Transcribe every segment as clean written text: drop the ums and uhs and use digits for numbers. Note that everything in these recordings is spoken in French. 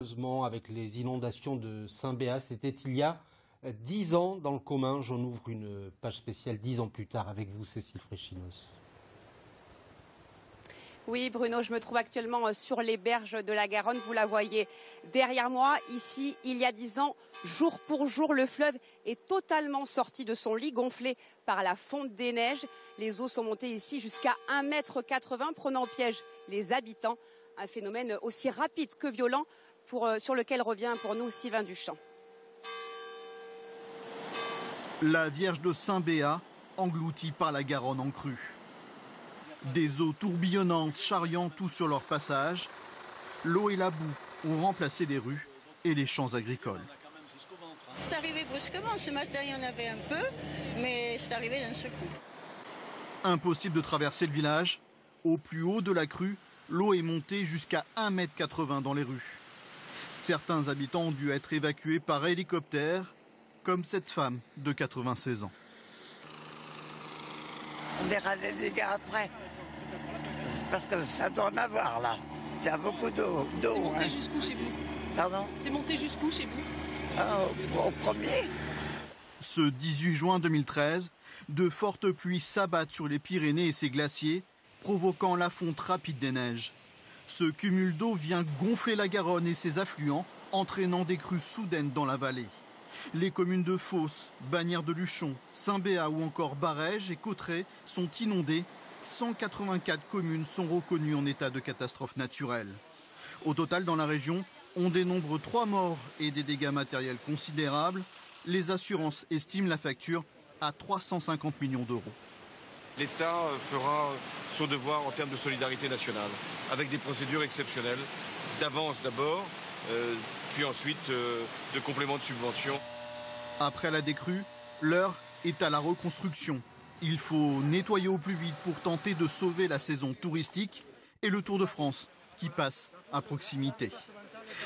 Malheureusement, avec les inondations de Saint-Béat, c'était il y a 10 ans dans le commun. J'en ouvre une page spéciale 10 ans plus tard avec vous, Cécile Fréchinos. Oui, Bruno, je me trouve actuellement sur les berges de la Garonne. Vous la voyez derrière moi. Ici, il y a 10 ans, jour pour jour, le fleuve est totalement sorti de son lit, gonflé par la fonte des neiges. Les eaux sont montées ici jusqu'à 1,80 m, prenant au piège les habitants. Un phénomène aussi rapide que violent sur lequel revient pour nous Sylvain Duchamp. La Vierge de Saint-Béat, engloutie par la Garonne en crue. Des eaux tourbillonnantes charriant tout sur leur passage, l'eau et la boue ont remplacé les rues et les champs agricoles. C'est arrivé brusquement, ce matin il y en avait un peu, mais c'est arrivé d'un seul coup. Impossible de traverser le village. Au plus haut de la crue, l'eau est montée jusqu'à 1,80 m dans les rues. Certains habitants ont dû être évacués par hélicoptère, comme cette femme de 96 ans. On verra les dégâts après. Parce que ça doit en avoir là. C'est à beaucoup d'eau. C'est monté jusqu'où chez vous? Pardon? C'est monté jusqu'où chez vous? Au premier. Ce 18 juin 2013, de fortes pluies s'abattent sur les Pyrénées et ses glaciers, provoquant la fonte rapide des neiges. Ce cumul d'eau vient gonfler la Garonne et ses affluents, entraînant des crues soudaines dans la vallée. Les communes de Fos, Bagnères-de-Luchon, Saint-Béat ou encore Barèges et Cauterets sont inondées. 184 communes sont reconnues en état de catastrophe naturelle. Au total, dans la région, on dénombre 3 morts et des dégâts matériels considérables. Les assurances estiment la facture à 350 millions d'euros. L'État fera son devoir en termes de solidarité nationale, avec des procédures exceptionnelles, d'avance d'abord, puis ensuite de compléments de subvention. Après la décrue, l'heure est à la reconstruction. Il faut nettoyer au plus vite pour tenter de sauver la saison touristique et le Tour de France qui passe à proximité.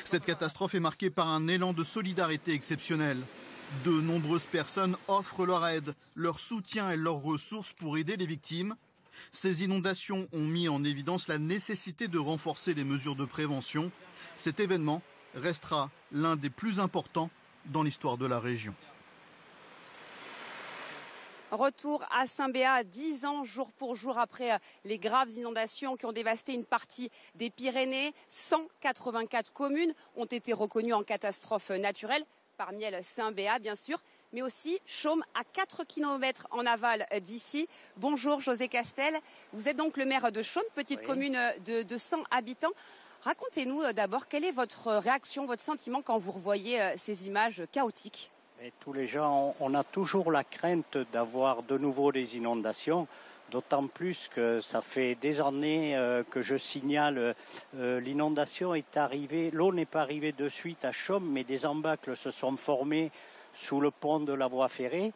Cette catastrophe est marquée par un élan de solidarité exceptionnel. De nombreuses personnes offrent leur aide, leur soutien et leurs ressources pour aider les victimes. Ces inondations ont mis en évidence la nécessité de renforcer les mesures de prévention. Cet événement restera l'un des plus importants dans l'histoire de la région. Retour à Saint-Béat, 10 ans jour pour jour après les graves inondations qui ont dévasté une partie des Pyrénées. 184 communes ont été reconnues en catastrophe naturelle, parmi elles Saint-Béat bien sûr, mais aussi Chaumes à 4 km en aval d'ici. Bonjour José Castel, vous êtes donc le maire de Chaumes, petite commune de 100 habitants. Racontez-nous d'abord, quelle est votre réaction, votre sentiment quand vous revoyez ces images chaotiques? Et tous les gens, on a toujours la crainte d'avoir de nouveau des inondations, d'autant plus que ça fait des années que je signale l'inondation est arrivée, l'eau n'est pas arrivée de suite à Chaumes, mais des embâcles se sont formés sous le pont de la voie ferrée.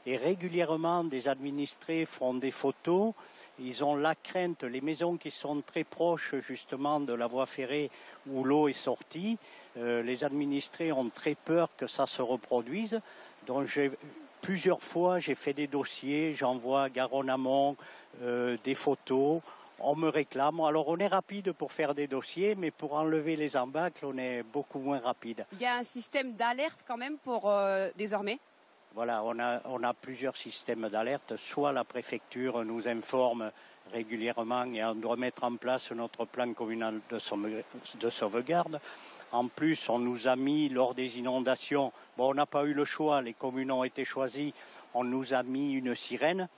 Et régulièrement, des administrés font des photos. Ils ont la crainte, les maisons qui sont très proches justement de la voie ferrée où l'eau est sortie, les administrés ont très peur que ça se reproduise. Donc plusieurs fois, j'ai fait des dossiers, j'envoie Garonne Amont des photos. On me réclame. Alors on est rapide pour faire des dossiers, mais pour enlever les embâcles, on est beaucoup moins rapide. Il y a un système d'alerte quand même pour désormais? Voilà, on a plusieurs systèmes d'alerte. Soit la préfecture nous informe régulièrement et on doit mettre en place notre plan communal de sauvegarde. En plus, on nous a mis lors des inondations, bon, on n'a pas eu le choix, les communes ont été choisies, on nous a mis une sirène.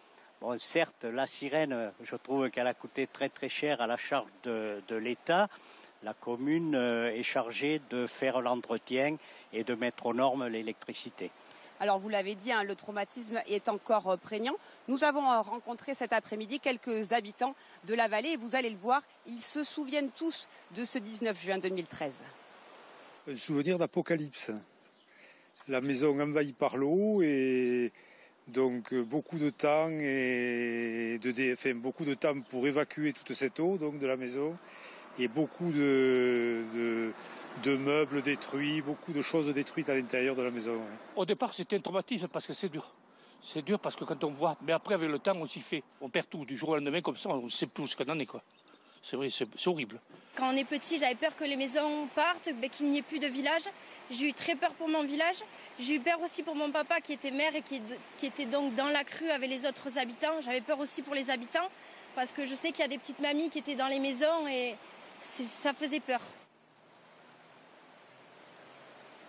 Bon, certes, la sirène, je trouve qu'elle a coûté très très cher à la charge de l'État. La commune est chargée de faire l'entretien et de mettre aux normes l'électricité. Alors vous l'avez dit, le traumatisme est encore prégnant. Nous avons rencontré cet après-midi quelques habitants de la vallée et vous allez le voir, ils se souviennent tous de ce 19 juin 2013. Un souvenir d'apocalypse. La maison envahie par l'eau et donc beaucoup de temps pour évacuer toute cette eau donc, de la maison et beaucoup de meubles détruits, beaucoup de choses détruites à l'intérieur de la maison. Au départ, c'était un traumatisme parce que c'est dur. C'est dur parce que quand on voit, mais après avec le temps, on s'y fait. On perd tout du jour au lendemain comme ça, on ne sait plus ce qu'on en est, quoi. c'est vrai, c'est horrible. Quand on est petit, j'avais peur que les maisons partent, qu'il n'y ait plus de village. J'ai eu très peur pour mon village. J'ai eu peur aussi pour mon papa qui était maire et qui était donc dans la crue avec les autres habitants. J'avais peur aussi pour les habitants parce que je sais qu'il y a des petites mamies qui étaient dans les maisons et ça faisait peur.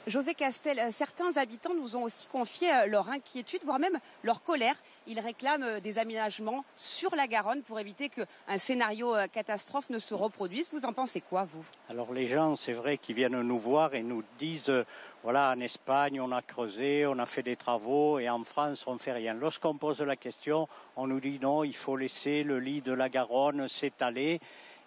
José Castel, certains habitants nous ont aussi confié leur inquiétude, voire même leur colère. Ils réclament des aménagements sur la Garonne pour éviter qu'un scénario catastrophe ne se reproduise. Vous en pensez quoi, vous? Alors les gens, c'est vrai qu'ils viennent nous voir et nous disent, voilà, en Espagne, on a creusé, on a fait des travaux et en France, on ne fait rien. Lorsqu'on pose la question, on nous dit non, il faut laisser le lit de la Garonne s'étaler.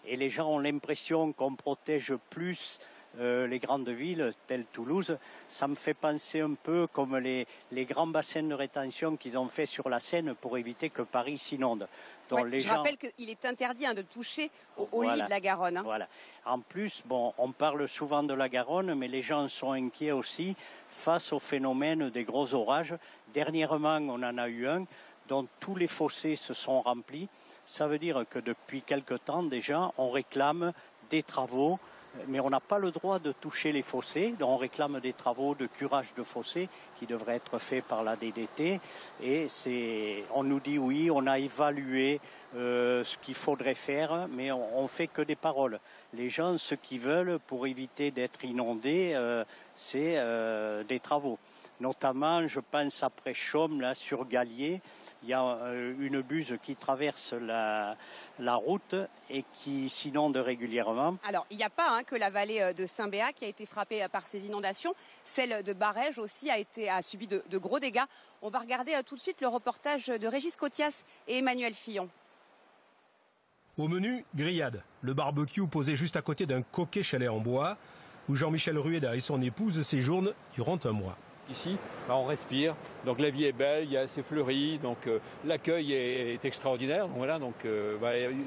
Et les gens ont l'impression qu'on protège plus les grandes villes telles Toulouse. Ça me fait penser un peu comme les grands bassins de rétention qu'ils ont fait sur la Seine pour éviter que Paris s'inonde. Je rappelle qu'il est interdit de toucher au lit de la Garonne. Hein. Voilà. En plus, bon, on parle souvent de la Garonne, mais les gens sont inquiets aussi face au phénomène des gros orages. Dernièrement, on en a eu un dont tous les fossés se sont remplis. Ça veut dire que depuis quelque temps déjà, on réclame des travaux, mais on n'a pas le droit de toucher les fossés. On réclame des travaux de curage de fossés qui devraient être faits par la DDT. Et on nous dit oui, on a évalué ce qu'il faudrait faire, mais on ne fait que des paroles. Les gens, ce qu'ils veulent pour éviter d'être inondés, c'est des travaux. Notamment, je pense après Chaume, là, sur Gallier, il y a une buse qui traverse la route et qui s'inonde régulièrement. Alors, il n'y a pas que la vallée de Saint-Béat qui a été frappée par ces inondations. Celle de Barège aussi a subi de gros dégâts. On va regarder tout de suite le reportage de Régis Cotias et Emmanuel Fillon. Au menu, grillade. Le barbecue posé juste à côté d'un coquet chalet en bois où Jean-Michel Rueda et son épouse séjournent durant un mois. Ici, on respire, donc la vie est belle, c'est fleuri, donc l'accueil est extraordinaire.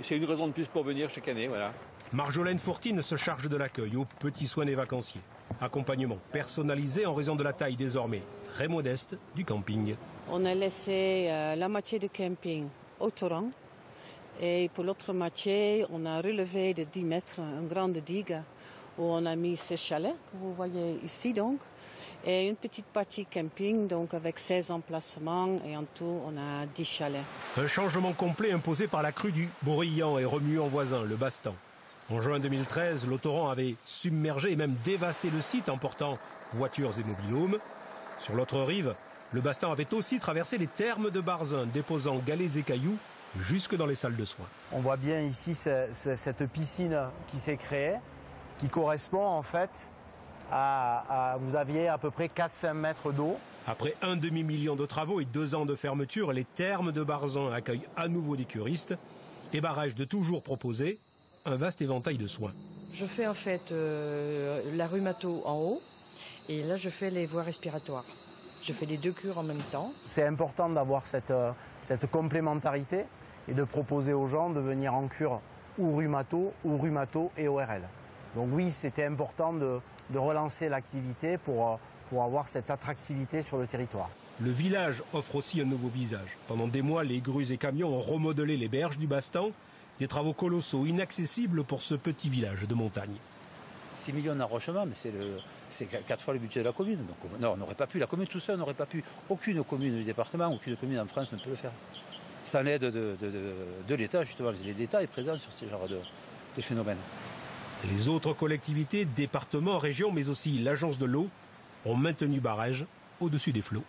C'est une raison de plus pour venir chaque année. Voilà. Marjolaine Fourtine se charge de l'accueil aux petits soins des vacanciers. Accompagnement personnalisé en raison de la taille désormais très modeste du camping. On a laissé la moitié du camping au torrent et pour l'autre moitié, on a relevé de 10 mètres une grande digue où on a mis ces chalets que vous voyez ici donc. Et une petite partie camping, donc avec 16 emplacements et en tout, on a 10 chalets. Un changement complet imposé par la crue du Borillan et remuant voisin, le Bastan. En juin 2013, le torrent avait submergé et même dévasté le site, emportant voitures et mobil-homes. Sur l'autre rive, le Bastan avait aussi traversé les thermes de Barzun, déposant galets et cailloux jusque dans les salles de soins. On voit bien ici cette piscine qui s'est créée, qui correspond en fait vous aviez à peu près 4-5 mètres d'eau. Après un demi-million de travaux et 2 ans de fermeture, les thermes de Barzun accueillent à nouveau des curistes. Et Barège de toujours proposer un vaste éventail de soins. Je fais en fait la rhumato en haut et là je fais les voies respiratoires. Je fais les 2 cures en même temps. C'est important d'avoir cette complémentarité et de proposer aux gens de venir en cure ou rhumato et ORL. Donc oui, c'était important de relancer l'activité pour avoir cette attractivité sur le territoire. Le village offre aussi un nouveau visage. Pendant des mois, les grues et camions ont remodelé les berges du Bastan, des travaux colossaux, inaccessibles pour ce petit village de montagne. 6 millions d'enrochements, mais c'est 4 fois le budget de la commune. Donc non, on n'aurait pas pu, la commune tout seul n'aurait pas pu, aucune commune du département, aucune commune en France ne peut le faire. Sans l'aide de l'État, justement, l'État est présent sur ce genre de phénomène. Les autres collectivités, départements, régions, mais aussi l'agence de l'eau, ont maintenu Barège au-dessus des flots.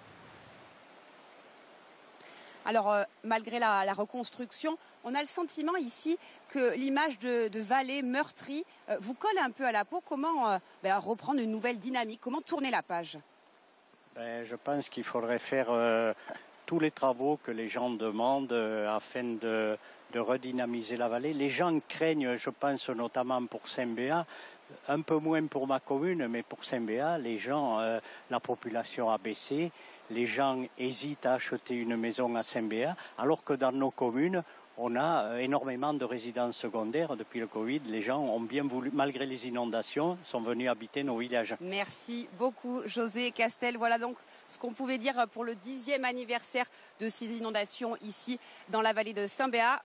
Alors, malgré la reconstruction, on a le sentiment ici que l'image de vallée meurtrie vous colle un peu à la peau. Comment reprendre une nouvelle dynamique? Comment tourner la page? Je pense qu'il faudrait faire tous les travaux que les gens demandent afin de redynamiser la vallée. Les gens craignent, je pense notamment pour Saint-Béat, un peu moins pour ma commune, mais pour Saint-Béat, les gens, la population a baissé. Les gens hésitent à acheter une maison à Saint-Béat, alors que dans nos communes, on a énormément de résidences secondaires. Depuis le Covid, les gens ont bien voulu, malgré les inondations, sont venus habiter nos villages. Merci beaucoup, José Castel. Voilà donc ce qu'on pouvait dire pour le 10e anniversaire de ces inondations ici dans la vallée de Saint-Béat.